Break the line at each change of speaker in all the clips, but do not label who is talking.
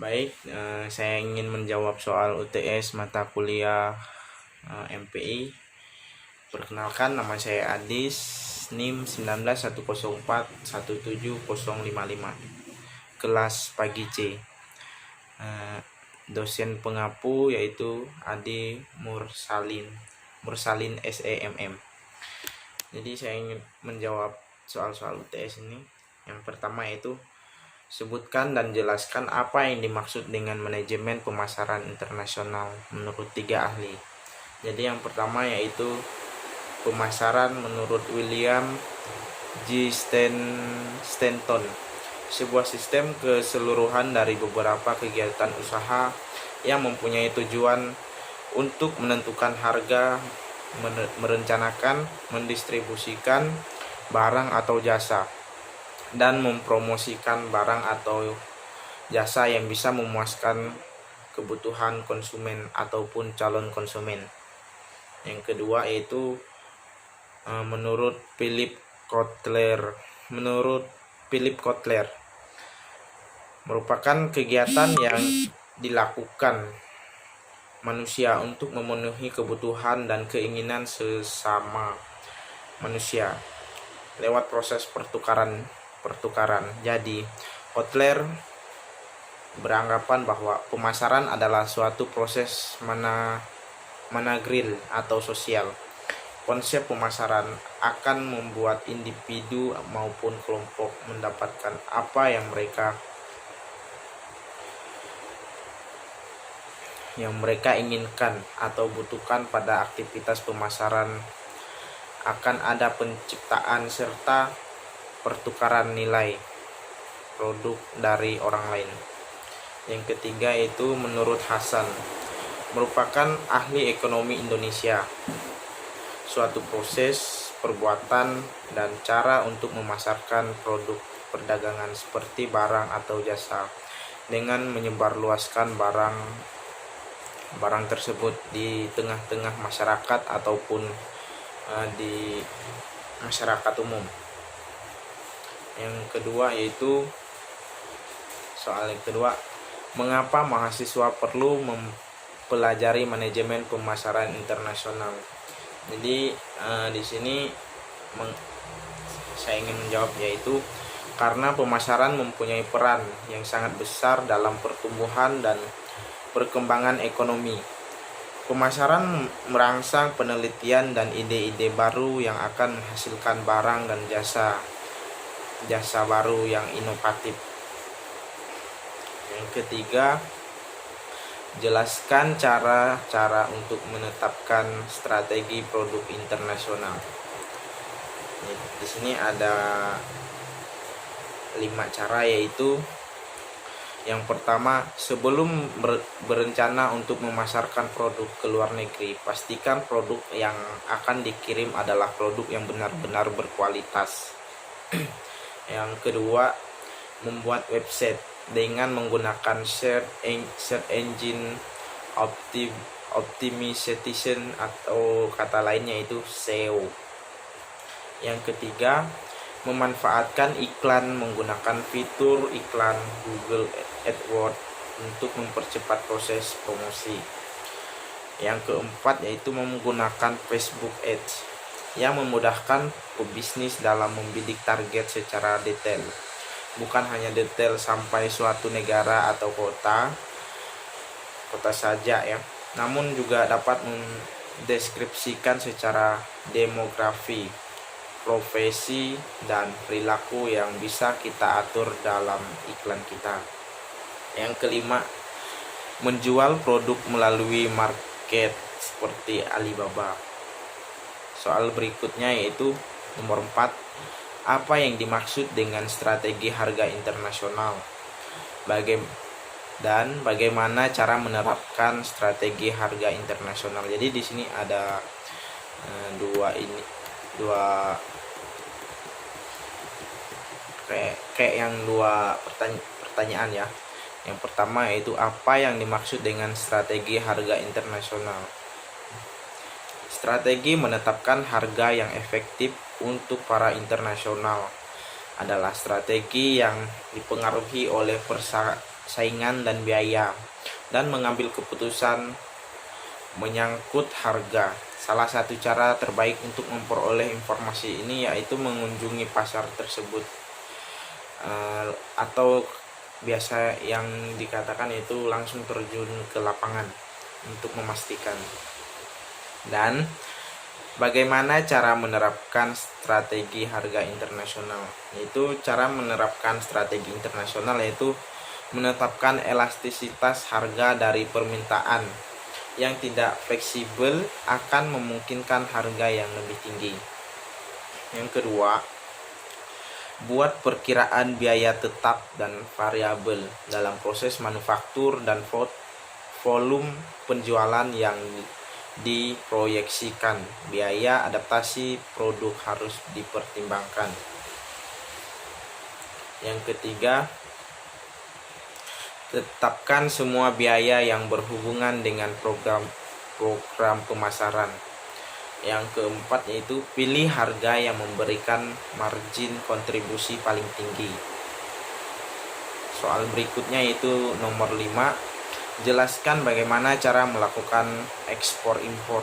Baik, saya ingin menjawab soal UTS mata kuliah MPI. Perkenalkan, nama saya Adis, NIM 1910417055, kelas pagi C. Dosen pengapu yaitu Ade Mursalin SEMM. Jadi saya ingin menjawab soal-soal UTS ini. Yang pertama yaitu sebutkan dan jelaskan apa yang dimaksud dengan manajemen pemasaran internasional menurut 3 ahli. Jadi yang pertama yaitu pemasaran menurut William G. Stanton, sebuah sistem keseluruhan dari beberapa kegiatan usaha yang mempunyai tujuan untuk menentukan harga, merencanakan, mendistribusikan barang atau jasa, dan mempromosikan barang atau jasa yang bisa memuaskan kebutuhan konsumen ataupun calon konsumen. Yang kedua yaitu menurut Philip Kotler merupakan kegiatan yang dilakukan manusia untuk memenuhi kebutuhan dan keinginan sesama manusia lewat proses pertukaran. Jadi, Kotler beranggapan bahwa pemasaran adalah suatu proses managerial atau sosial. Konsep pemasaran akan membuat individu maupun kelompok mendapatkan apa yang mereka inginkan atau butuhkan pada aktivitas pemasaran. Akan ada penciptaan serta pertukaran nilai produk dari orang lain. Yang ketiga itu menurut Hasan, merupakan ahli ekonomi Indonesia, suatu proses, perbuatan, dan cara untuk memasarkan produk perdagangan seperti barang atau jasa dengan menyebarluaskan barang tersebut di tengah-tengah masyarakat ataupun di masyarakat umum. Yang kedua yaitu mengapa mahasiswa perlu mempelajari manajemen pemasaran internasional. Jadi di sini saya ingin menjawab yaitu karena pemasaran mempunyai peran yang sangat besar dalam pertumbuhan dan perkembangan ekonomi. Pemasaran merangsang penelitian dan ide-ide baru yang akan menghasilkan barang dan jasa baru yang inovatif. Yang ketiga, jelaskan cara untuk menetapkan strategi produk internasional. Di sini ada 5 cara, yaitu yang pertama, sebelum berencana untuk memasarkan produk ke luar negeri, pastikan produk yang akan dikirim adalah produk yang benar-benar berkualitas. Yang kedua, membuat website dengan menggunakan search engine optimization atau kata lainnya itu SEO. Yang ketiga, memanfaatkan iklan menggunakan fitur iklan Google AdWords untuk mempercepat proses promosi. Yang keempat yaitu menggunakan Facebook Ads yang memudahkan pebisnis dalam membidik target secara detail. Bukan hanya detail sampai suatu negara atau kota saja ya, namun juga dapat mendeskripsikan secara demografi, profesi, dan perilaku yang bisa kita atur dalam iklan kita. Yang kelima, menjual produk melalui market seperti Alibaba. Soal berikutnya yaitu nomor 4, apa yang dimaksud dengan strategi harga internasional? Dan bagaimana cara menerapkan strategi harga internasional? Jadi di sini ada dua pertanyaan ya. Yang pertama yaitu apa yang dimaksud dengan strategi harga internasional? Strategi menetapkan harga yang efektif untuk para internasional adalah strategi yang dipengaruhi oleh saingan dan biaya, dan mengambil keputusan menyangkut harga. Salah satu cara terbaik untuk memperoleh informasi ini yaitu mengunjungi pasar tersebut, atau biasa yang dikatakan itu langsung terjun ke lapangan untuk memastikan. Dan bagaimana cara menerapkan strategi harga internasional? Yaitu cara menerapkan strategi internasional yaitu menetapkan elastisitas harga dari permintaan yang tidak fleksibel akan memungkinkan harga yang lebih tinggi. Yang kedua, buat perkiraan biaya tetap dan variabel dalam proses manufaktur dan volume penjualan yang diproyeksikan. Biaya adaptasi produk harus dipertimbangkan. Yang ketiga, tetapkan semua biaya yang berhubungan dengan program pemasaran. Yang keempat yaitu pilih harga yang memberikan margin kontribusi paling tinggi. Soal berikutnya yaitu nomor 5, jelaskan bagaimana cara melakukan ekspor impor.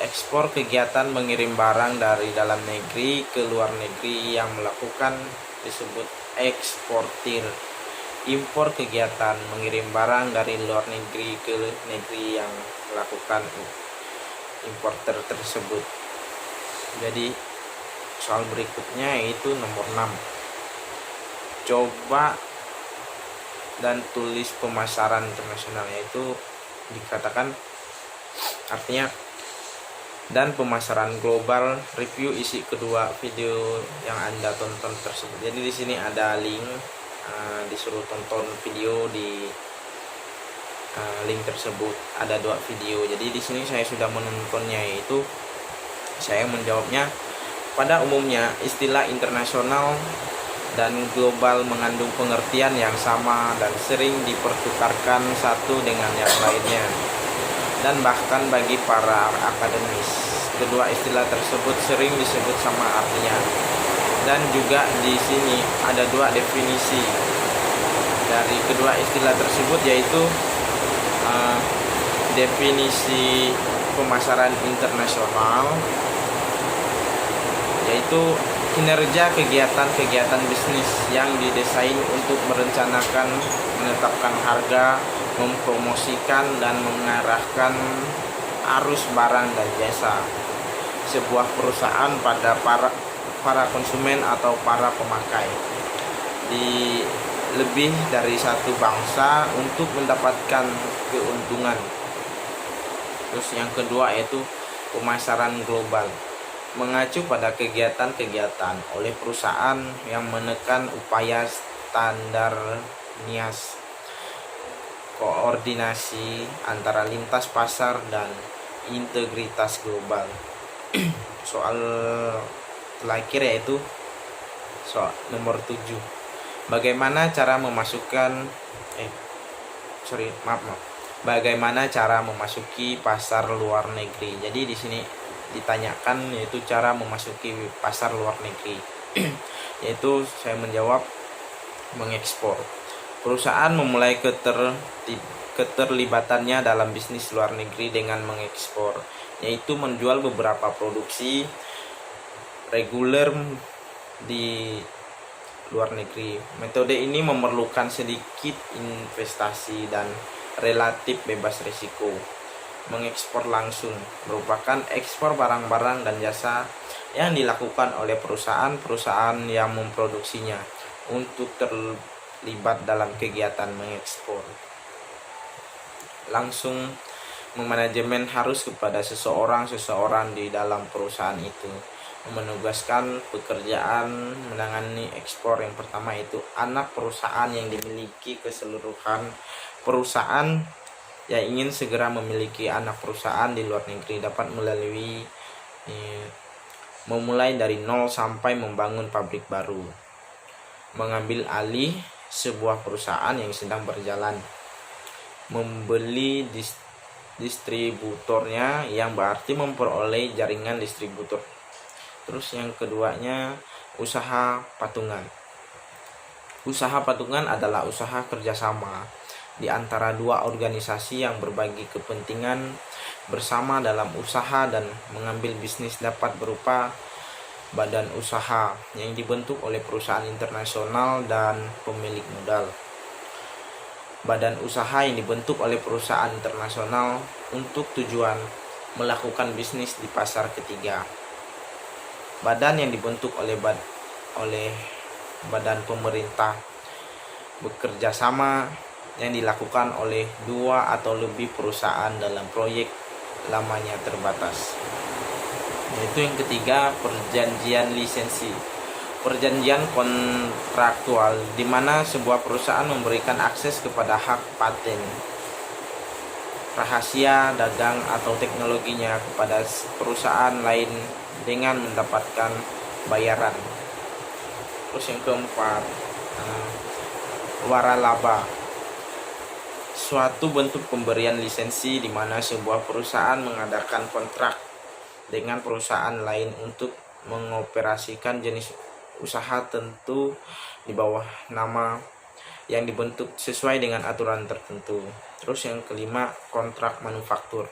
Ekspor kegiatan mengirim barang dari dalam negeri ke luar negeri yang melakukan disebut eksportir. Impor kegiatan mengirim barang dari luar negeri ke negeri yang melakukan importer tersebut. Jadi soal berikutnya yaitu nomor 6. Coba dan tulis pemasaran internasional, yaitu dikatakan artinya dan pemasaran global. Review isi kedua video yang Anda tonton tersebut. Jadi di sini ada link, disuruh tonton video di link tersebut. Ada 2 video. Jadi di sini saya sudah menontonnya, yaitu saya menjawabnya. Pada umumnya istilah internasional dan global mengandung pengertian yang sama dan sering dipertukarkan satu dengan yang lainnya, dan bahkan bagi para akademis kedua istilah tersebut sering disebut sama artinya. Dan juga di sini ada 2 definisi dari kedua istilah tersebut, yaitu definisi pemasaran internasional, yaitu kinerja kegiatan-kegiatan bisnis yang didesain untuk merencanakan, menetapkan harga, mempromosikan, dan mengarahkan arus barang dan jasa sebuah perusahaan pada para konsumen atau para pemakai di lebih dari satu bangsa untuk mendapatkan keuntungan. Terus yang kedua yaitu pemasaran global, mengacu pada kegiatan-kegiatan oleh perusahaan yang menekan upaya standar NIAS, koordinasi antara lintas pasar dan integritas global. Soal terakhir yaitu soal nomor 7. Bagaimana cara memasukkan Bagaimana cara memasuki pasar luar negeri? Jadi di sini ditanyakan yaitu cara memasuki pasar luar negeri. Yaitu saya menjawab mengekspor. Perusahaan memulai keterlibatannya dalam bisnis luar negeri dengan mengekspor, yaitu menjual beberapa produksi reguler di luar negeri. Metode ini memerlukan sedikit investasi dan relatif bebas risiko. Mengekspor langsung merupakan ekspor barang-barang dan jasa yang dilakukan oleh perusahaan-perusahaan yang memproduksinya untuk terlibat dalam kegiatan mengekspor. Langsung memanajemen harus kepada seseorang di dalam perusahaan itu, menugaskan pekerjaan menangani ekspor. Yang pertama itu anak perusahaan yang dimiliki keseluruhan perusahaan yang ingin segera memiliki anak perusahaan di luar negeri dapat memulai dari nol sampai membangun pabrik baru, mengambil alih sebuah perusahaan yang sedang berjalan, membeli distributornya yang berarti memperoleh jaringan distributor. Terus yang keduanya usaha patungan, Usaha patungan adalah usaha kerjasama di antara dua organisasi yang berbagi kepentingan bersama dalam usaha dan mengambil bisnis, dapat berupa badan usaha yang dibentuk oleh perusahaan internasional dan pemilik modal. Badan usaha yang dibentuk oleh perusahaan internasional untuk tujuan melakukan bisnis di pasar ketiga. Badan yang dibentuk oleh badan pemerintah bekerja sama yang dilakukan oleh dua atau lebih perusahaan dalam proyek lamanya terbatas. Yaitu yang ketiga, perjanjian lisensi. Perjanjian kontraktual di mana sebuah perusahaan memberikan akses kepada hak paten, rahasia dagang atau teknologinya kepada perusahaan lain dengan mendapatkan bayaran. Terus yang keempat, waralaba. Suatu bentuk pemberian lisensi di mana sebuah perusahaan mengadakan kontrak dengan perusahaan lain untuk mengoperasikan jenis usaha tentu di bawah nama yang dibentuk sesuai dengan aturan tertentu. Terus yang kelima, kontrak manufaktur.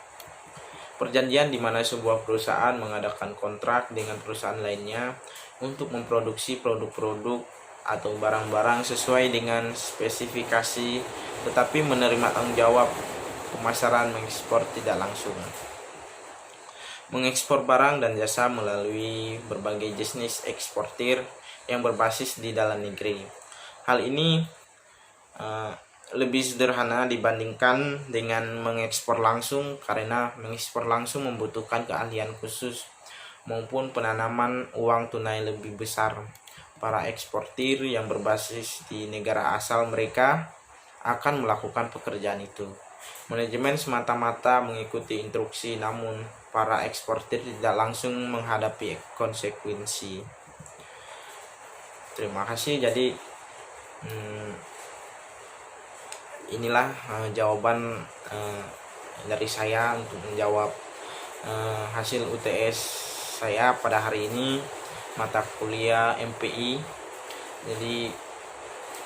Perjanjian di mana sebuah perusahaan mengadakan kontrak dengan perusahaan lainnya untuk memproduksi produk-produk atau barang-barang sesuai dengan spesifikasi, tetapi menerima tanggung jawab pemasaran mengekspor tidak langsung. Mengekspor barang dan jasa melalui berbagai jenis eksportir yang berbasis di dalam negeri. Hal ini lebih sederhana dibandingkan dengan mengekspor langsung, karena mengekspor langsung membutuhkan keahlian khusus maupun penanaman uang tunai lebih besar. Para eksportir yang berbasis di negara asal mereka akan melakukan pekerjaan itu. Manajemen semata-mata mengikuti instruksi, namun para eksportir tidak langsung menghadapi konsekuensi. Terima kasih. Jadi inilah jawaban dari saya untuk menjawab hasil UTS saya pada hari ini, mata kuliah MPI. Jadi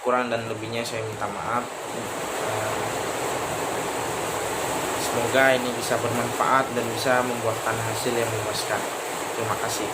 kurang dan lebihnya saya minta maaf. Semoga ini bisa bermanfaat dan bisa membuahkan hasil yang memuaskan. Terima kasih.